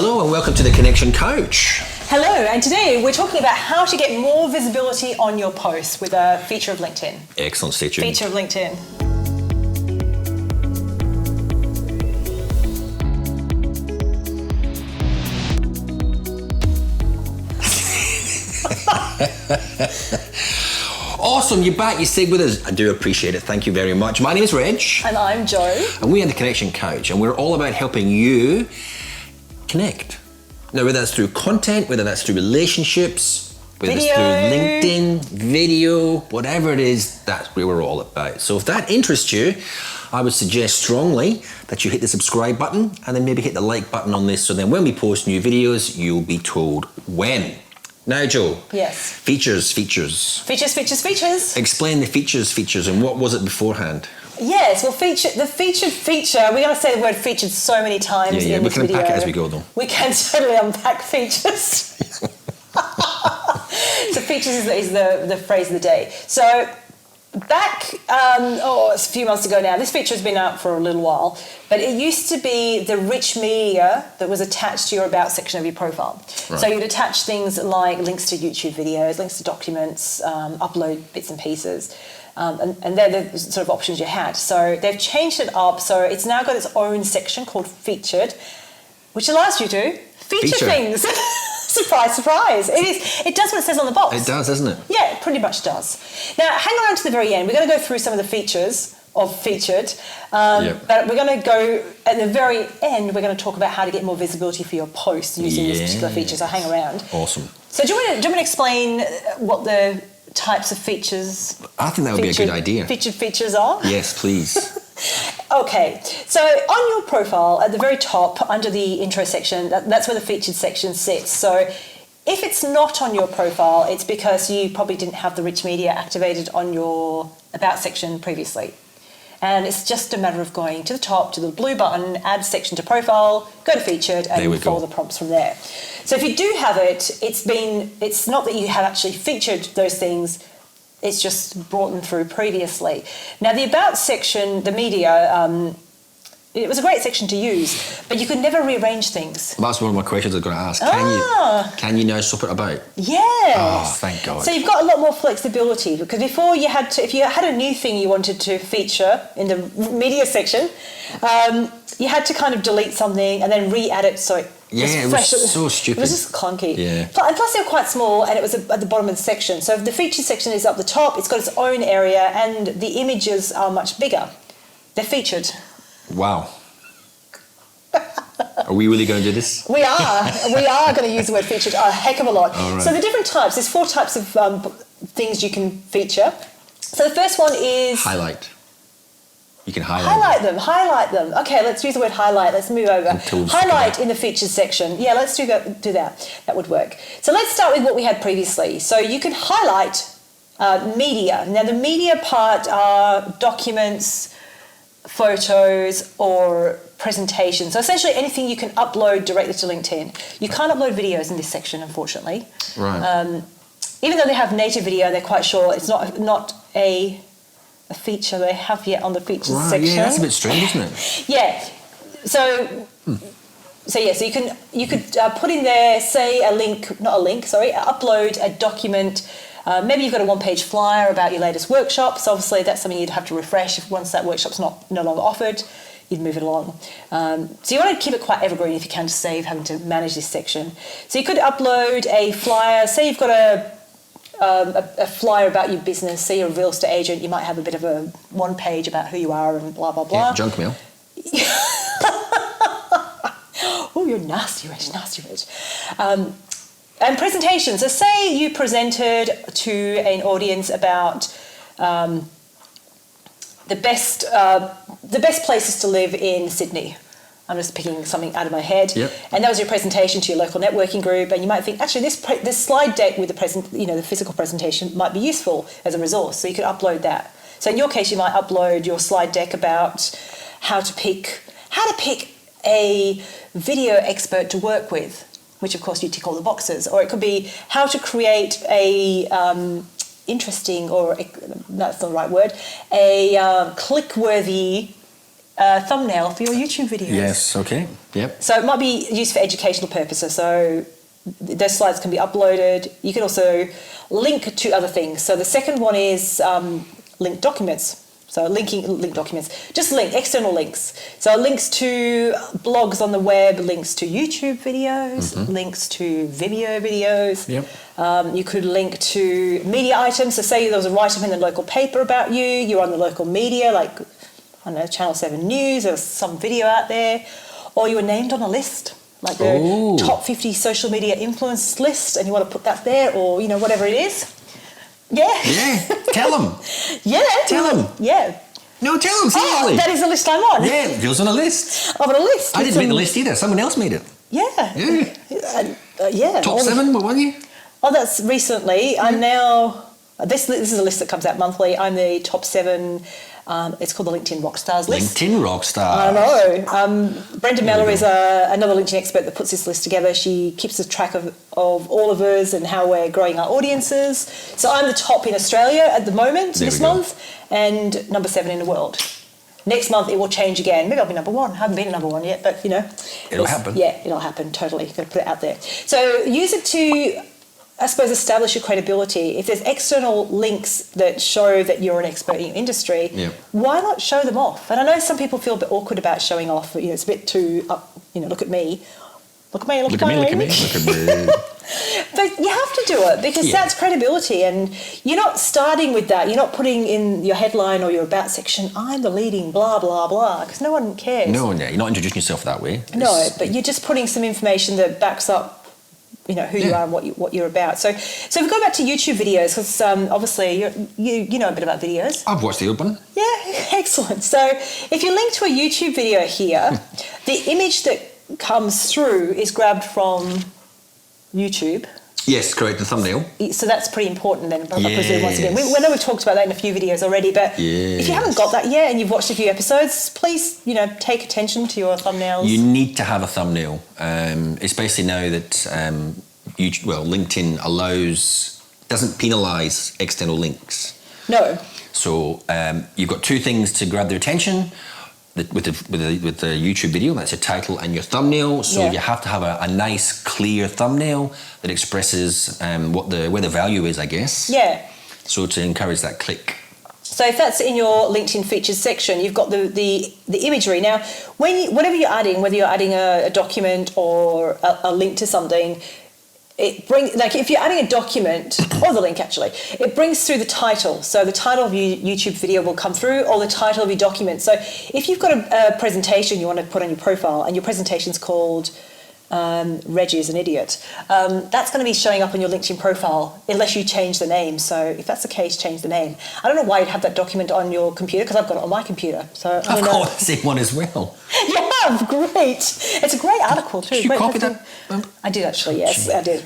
Hello and welcome to the Connection Coach. Hello, and today we're talking about how to get more visibility on your posts with a feature of LinkedIn. Excellent, stay tuned. Feature of LinkedIn. Awesome, you're back, you stayed with us. I do appreciate it, thank you very much. My name is Reg. And I'm Jo. And we are the Connection Coach, and we're all about helping you connect. Now, whether that's through content, whether that's through relationships, whether it's through LinkedIn, video, whatever it is, that's where we're all about. So if that interests you, I would suggest strongly that you hit the subscribe button and then maybe hit the like button on this, so then when we post new videos, you'll be told when. Now, Jo. Yes. Features. Features. Explain the features and what was it beforehand? Yes, well, the featured feature, we're going to say the word featured so many times in this video. We can unpack it as we go, though. We can totally unpack features. So features is the phrase of the day. So back, it's a few months ago now, this feature has been out for a little while, but it used to be the rich media that was attached to your About section of your profile. Right. So you'd attach things like links to YouTube videos, links to documents, upload bits and pieces. And they're the sort of options you had. So they've changed it up, so it's now got its own section called Featured, which allows you to feature things. Surprise, surprise. It does what it says on the box. It does, doesn't it? Yeah, it pretty much does. Now, hang on to the very end. We're going to go through some of the features of Featured, but we're going to go, at the very end, we're going to talk about how to get more visibility for your posts using this particular feature, so hang around. Awesome. So do you want to explain what the types of features... I think that would be a good idea. Featured features are? Yes, please. Okay, so on your profile, at the very top, under the intro section, that's where the featured section sits. So if it's not on your profile, it's because you probably didn't have the rich media activated on your About section previously. And it's just a matter of going to the top, to the blue button, add section to profile, go to featured, and follow the prompts from there. So if you do have it, it's not that you have actually featured those things, it's just brought them through previously. Now, the About section, the media, it was a great section to use, but you could never rearrange things. That's one of my questions I was going to ask. Can you now swap it about? Yes. Oh, thank God. So you've got a lot more flexibility, because before you had to, if you had a new thing you wanted to feature in the media section, you had to kind of delete something and then re-add it so it was so stupid. It was just clunky. Yeah. And plus they were quite small, and it was at the bottom of the section. So if the featured section is up the top, it's got its own area, and the images are much bigger. They're featured. Wow. Are we really going to do this? We are. We are going to use the word featured a heck of a lot. Right. So the different types, there's 4 types of things you can feature. So the first one is... Highlight. You can highlight them. Okay, let's use the word highlight. Let's move over. Highlight in the featured section. Yeah, let's do that. That would work. So let's start with what we had previously. So you can highlight media. Now the media part are documents, photos, or presentations. So essentially anything you can upload directly to LinkedIn. You can't upload videos in this section, unfortunately. Right. Even though they have native video, they're quite sure it's not a feature they have yet on the features section. Yeah, that's a bit strange, isn't it? Yeah. So you could put in there, say upload a document. Maybe you've got a 1-page flyer about your latest workshops. Obviously, that's something you'd have to refresh if once that workshop's no longer offered. You'd move it along. So you want to keep it quite evergreen if you can, to save having to manage this section. So you could upload a flyer. Say you've got a flyer about your business. Say you're a real estate agent. You might have a bit of a 1-page about who you are and blah, blah, blah. Yeah, junk mail. Oh, you're nasty, Rich. And presentations. So say you presented to an audience about the best places to live in Sydney. I'm just picking something out of my head. Yep. And that was your presentation to your local networking group, and you might think, actually, this slide deck with the physical presentation might be useful as a resource. So you could upload that. So in your case, you might upload your slide deck about how to pick a video expert to work with, which of course you tick all the boxes. Or it could be how to create a interesting, or that's not the right word, a click-worthy thumbnail for your YouTube videos. Yes, okay, yep. So it might be used for educational purposes. So those slides can be uploaded. You can also link to other things. So the second one is link documents. So link documents, just external links. So links to blogs on the web, links to YouTube videos, links to Vimeo videos. Yep. You could link to media items. So say there was a write-up in the local paper about you, you're on the local media, like, I don't know, Channel 7 News, there's some video out there, or you were named on a list, like the top 50 social media influence list, and you want to put that there, or, whatever it is. Yeah. Yeah. Tell them. Yeah. Tell them. Yeah. No, tell them. Seriously. That is the list I'm on. Yeah, it was on a list. I'm on a list. I didn't make the list either. Someone else made it. Yeah. Yeah. Yeah. Top 7, what were you? Oh, that's recently. I'm now... This is a list that comes out monthly. I'm the top 7... it's called the LinkedIn Rockstars list. LinkedIn Rockstars. I know. Brenda Meller is another LinkedIn expert that puts this list together. She keeps a track of all of us and how we're growing our audiences. So I'm the top in Australia at the moment this month, and number 7 in the world. Next month it will change again. Maybe I'll be number 1. I haven't been number 1 yet, but it'll happen. Yeah, it'll happen. Totally. Got to put it out there. So use it to, I suppose, establish your credibility. If there's external links that show that you're an expert in your industry, why not show them off? And I know some people feel a bit awkward about showing off. It's a bit too, look at me. Look at me, look at me. But you have to do it because that's credibility, and you're not starting with that. You're not putting in your headline or your about section, I'm the leading blah, blah, blah, because no one cares. No, you're not introducing yourself that way. No, but you're just putting some information that backs up who you are and what you're about. So if we go back to YouTube videos, because obviously you know a bit about videos. I've watched the old one. Yeah, excellent. So if you link to a YouTube video here, the image that comes through is grabbed from YouTube. Yes, correct, the thumbnail. So that's pretty important then, I presume, once again. We know we've talked about that in a few videos already, but if you haven't got that yet and you've watched a few episodes, please, take attention to your thumbnails. You need to have a thumbnail, especially now that LinkedIn doesn't penalise external links. No. So you've got 2 things to grab their attention. With the YouTube video, that's your title and your thumbnail. So you have to have a nice, clear thumbnail that expresses where the value is, I guess. Yeah. So to encourage that click. So if that's in your LinkedIn features section, you've got the imagery. Now, whatever you're adding, whether you're adding a document or a link to something, it brings, like if you're adding a document, or the link actually, it brings through the title. So the title of your YouTube video will come through, or the title of your document. So if you've got a presentation you want to put on your profile, and your presentation's called Reggie is an Idiot, that's going to be showing up on your LinkedIn profile unless you change the name. So if that's the case, change the name. I don't know why you'd have that document on your computer, because I've got it on my computer. So I've got the same one as well. Yeah, great. It's a great article too. Did you copy that? I did actually, yes, I did.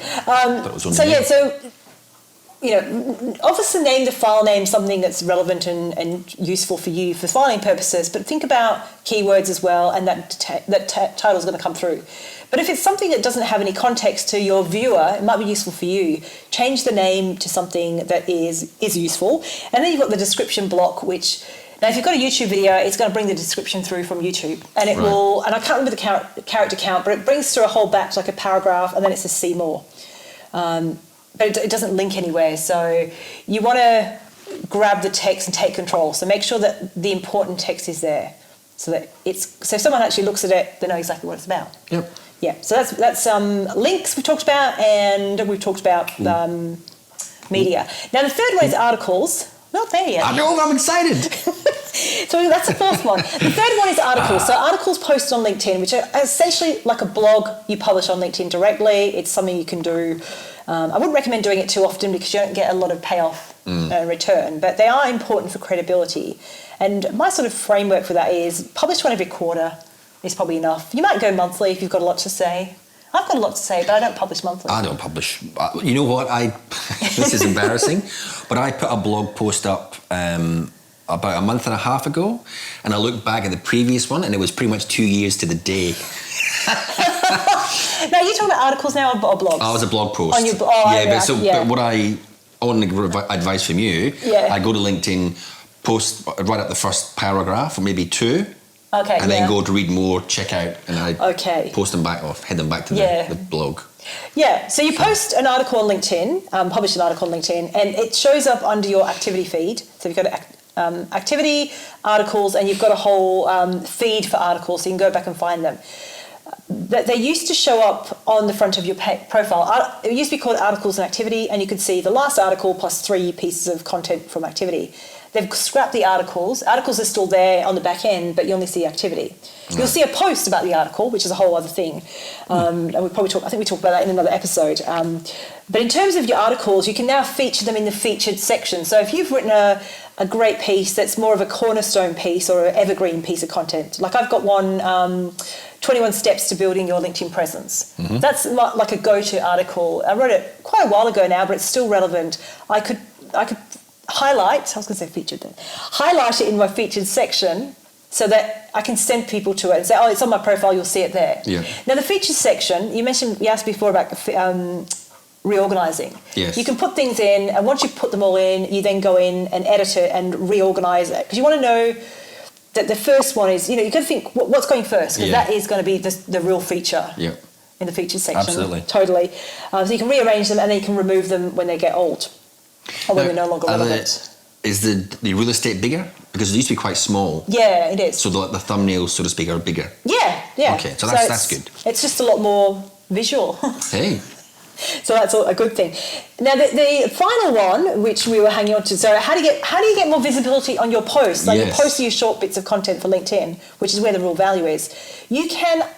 Obviously name the file name something that's relevant and useful for you for filing purposes, but think about keywords as well, and that title is going to come through. But if it's something that doesn't have any context to your viewer, it might be useful for you. Change the name to something that is useful. And then you've got the description block, which, now if you've got a YouTube video, it's going to bring the description through from YouTube. And it will, and I can't remember the character count, but it brings through a whole batch, like a paragraph, and then it says see more. But it doesn't link anywhere. So you want to grab the text and take control. So make sure that the important text is there, so that so if someone actually looks at it, they know exactly what it's about. Yep. Yeah. So that's links we've talked about, and we've talked about media. Now the third one is articles. Not there yet. I know. I'm excited. So that's the fourth one. The third one is articles. So articles posted on LinkedIn, which are essentially like a blog you publish on LinkedIn directly. It's something you can do. I wouldn't recommend doing it too often because you don't get a lot of payoff return, but they are important for credibility. And my sort of framework for that is publish one every quarter is probably enough. You might go monthly if you've got a lot to say. I've got a lot to say, but I don't publish monthly. I don't publish. You know what? This is embarrassing, but I put a blog post up about a month and a half ago, and I looked back at the previous one, and it was pretty much 2 years to the day. Now, you're talking about articles now or blogs? Oh, it was a blog post. On your but what on the advice from you, I go to LinkedIn, post, write up the first paragraph or maybe 2, Okay. And then go to read more, check out, and I Okay. post them back off, head them back to the blog. Yeah, so you post an article on LinkedIn, publish an article on LinkedIn, and it shows up under your activity feed. So you've got activity, articles, and you've got a whole feed for articles, so you can go back and find them. They used to show up on the front of your profile. It used to be called articles and activity, and you could see the last article plus 3 pieces of content from activity. They've scrapped the articles. Articles are still there on the back end, but you only see activity. Right. You'll see a post about the article, which is a whole other thing. And I think we talked about that in another episode. But in terms of your articles, you can now feature them in the featured section. So if you've written a great piece that's more of a cornerstone piece or an evergreen piece of content, like I've got one, 21 Steps to Building Your LinkedIn Presence. Mm-hmm. That's like a go-to article. I wrote it quite a while ago now, but it's still relevant. I could highlight it in my featured section so that I can send people to it and say, oh, it's on my profile, you'll see it there. Yeah. Now, the featured section, you asked before about reorganizing. Yes. You can put things in, and once you put them all in, you then go in and edit it and reorganize it. Because you want to know that the first one is, you've got to think what's going first, because that is going to be the real feature. Yeah. In the featured section. Absolutely. Totally. So you can rearrange them and then you can remove them when they get old. Or when they're no longer relevant. Is the real estate bigger? Because it used to be quite small. Yeah, it is. So the thumbnails, so to speak, are bigger. Yeah. Okay, so that's good. It's just a lot more visual. Hey. So that's a good thing. Now the final one, which we were hanging on to, so how do you get more visibility on your posts? Like you post your short bits of content for LinkedIn, which is where the real value is. You can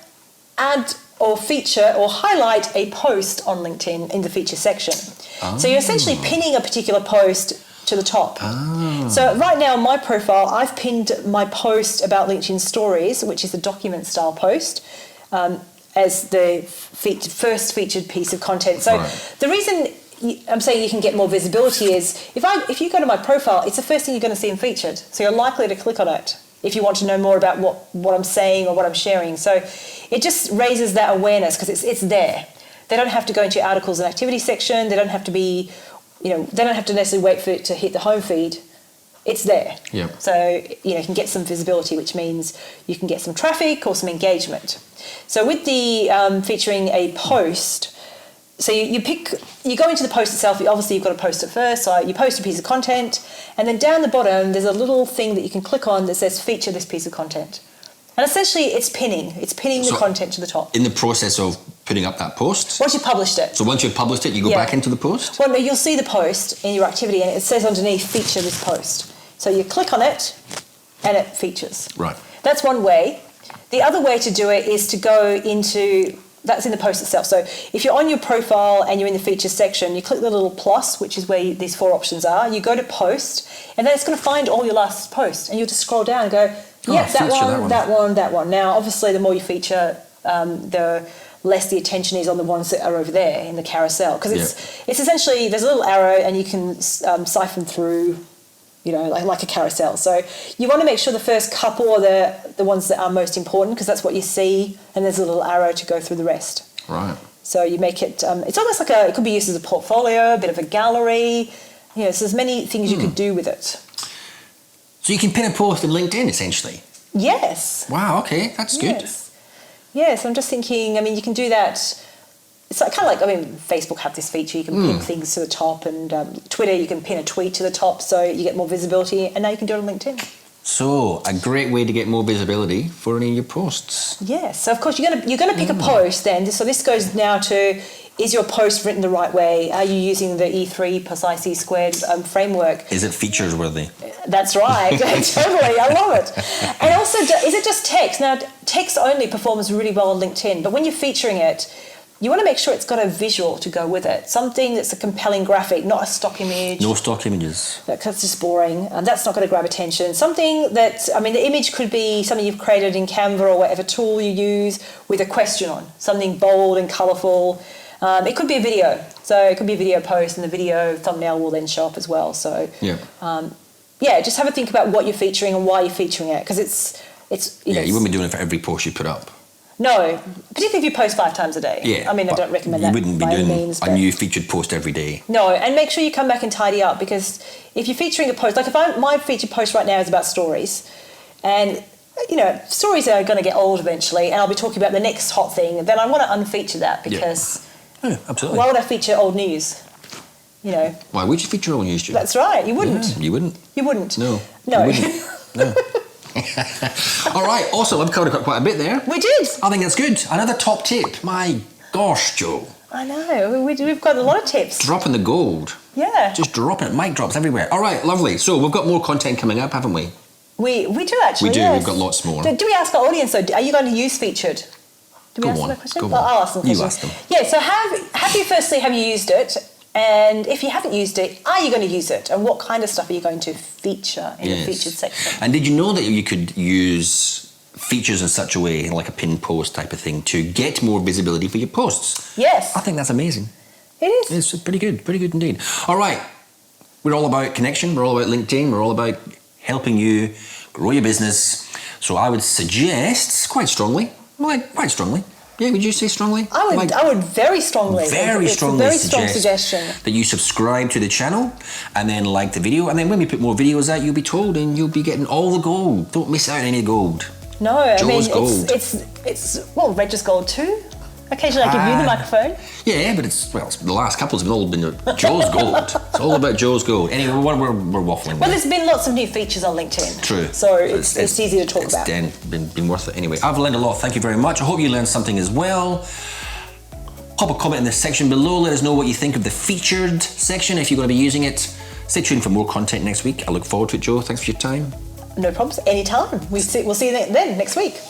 add or feature or highlight a post on LinkedIn in the feature section. Oh. So you're essentially pinning a particular post to the top. Oh. So right now on my profile, I've pinned my post about LinkedIn Stories, which is a document style post, as the first featured piece of content. So the reason I'm saying you can get more visibility is if you go to my profile, it's the first thing you're going to see in featured. So you're likely to click on it if you want to know more about what I'm saying or what I'm sharing. So it just raises that awareness because it's there. They don't have to go into your articles and activity section. They don't have to be, they don't have to necessarily wait for it to hit the home feed. It's there. Yeah. So, you can get some visibility, which means you can get some traffic or some engagement. So with the featuring a post, so you go into the post itself. Obviously, you've got to post it first. So you post a piece of content, and then down the bottom, there's a little thing that you can click on that says feature this piece of content. And essentially, it's pinning. It's pinning the content to the top. In the process of putting up that post? Once you've published it. So once you've published it, you go back into the post? Well, no, you'll see the post in your activity, and it says underneath, feature this post. So you click on it, and it features. Right. That's one way. The other way to do it is to go into... That's in the post itself. So if you're on your profile and you're in the features section, you click the little plus, which is where these 4 options are. You go to post, and then it's going to find all your last posts, and you'll just scroll down and go, that one. Now, obviously, the more you feature, the less the attention is on the ones that are over there in the carousel, because it's essentially there's a little arrow, and you can siphon through. Like a carousel. So you want to make sure the first couple are the ones that are most important, because that's what you see, and there's a little arrow to go through the rest. Right. So you make it, it's almost like it could be used as a portfolio, a bit of a gallery. So there's many things you could do with it. So you can pin a post in LinkedIn, essentially? Yes. Wow, okay, that's good. Yes, I'm just thinking, you can do that. It's kind of like, Facebook have this feature, you can pin things to the top, and Twitter, you can pin a tweet to the top so you get more visibility, and now you can do it on LinkedIn. So, a great way to get more visibility for any of your posts. Yes, so of course you're going to pick a post then. So this goes now to, is your post written the right way? Are you using the E3 plus IC squared framework? Is it features worthy? That's right, totally, I love it. And also, is it just text? Now, text only performs really well on LinkedIn, but when you're featuring it, you want to make sure it's got a visual to go with it. Something that's a compelling graphic, not a stock image. No stock images. That's just boring. And that's not going to grab attention. Something that, the image could be something you've created in Canva or whatever tool you use with a question on. Something bold and colourful. It could be a video. So it could be a video post, and the video thumbnail will then show up as well. So just have a think about what you're featuring and why you're featuring it. Because it's you wouldn't be doing it for every post you put up. No, particularly if you post 5 times a day. Yeah. I don't recommend that. You wouldn't be doing a new featured post every day. No, and make sure you come back and tidy up, because if you're featuring a post, like my featured post right now is about stories, and you know, stories are going to get old eventually, and I'll be talking about the next hot thing, then I want to unfeature that because absolutely. why would I feature old news? You know. Why would you feature old news, Stu? That's right. You wouldn't. Yeah, you wouldn't. You wouldn't. No. No. You wouldn't. No. All right. Awesome. I've covered quite a bit there. We did. I think that's good. Another top tip. My gosh, Joe. I know. We've got a lot of tips. Dropping the gold. Yeah. Just dropping it. Mic drops everywhere. All right. Lovely. So we've got more content coming up, haven't we? We do actually. We do. Yes. We've got lots more. Do we ask our audience though? Are you going to use featured? Do we Go ask on. them that question? Go on. Well, I'll ask them. You questions. ask them. Yeah. So have you used it? And if you haven't used it, are you going to use it? And what kind of stuff are you going to feature in the featured section? And did you know that you could use features in such a way, like a pin post type of thing, to get more visibility for your posts? Yes. I think that's amazing. It is. It's pretty good indeed. All right. We're all about connection. We're all about LinkedIn. We're all about helping you grow your business. So I would suggest quite strongly. Yeah, would you say strongly? I would very strongly. It's a very strong suggestion. That you subscribe to the channel and then like the video. And then when we put more videos out, you'll be told and you'll be getting all the gold. Don't miss out on any gold. No, Joe's gold. It's Reg is gold too. Occasionally I give you the microphone. Yeah, but the last couples have all been Joe's gold. It's all about Joe's gold. Anyway, we're waffling. Well, there's been lots of new features on LinkedIn. True. So it's easy to talk about. It's been worth it anyway. I've learned a lot. Thank you very much. I hope you learned something as well. Pop a comment in the section below. Let us know what you think of the featured section if you're going to be using it. Stay tuned for more content next week. I look forward to it, Joe. Thanks for your time. No problems. Anytime. We'll see you then next week.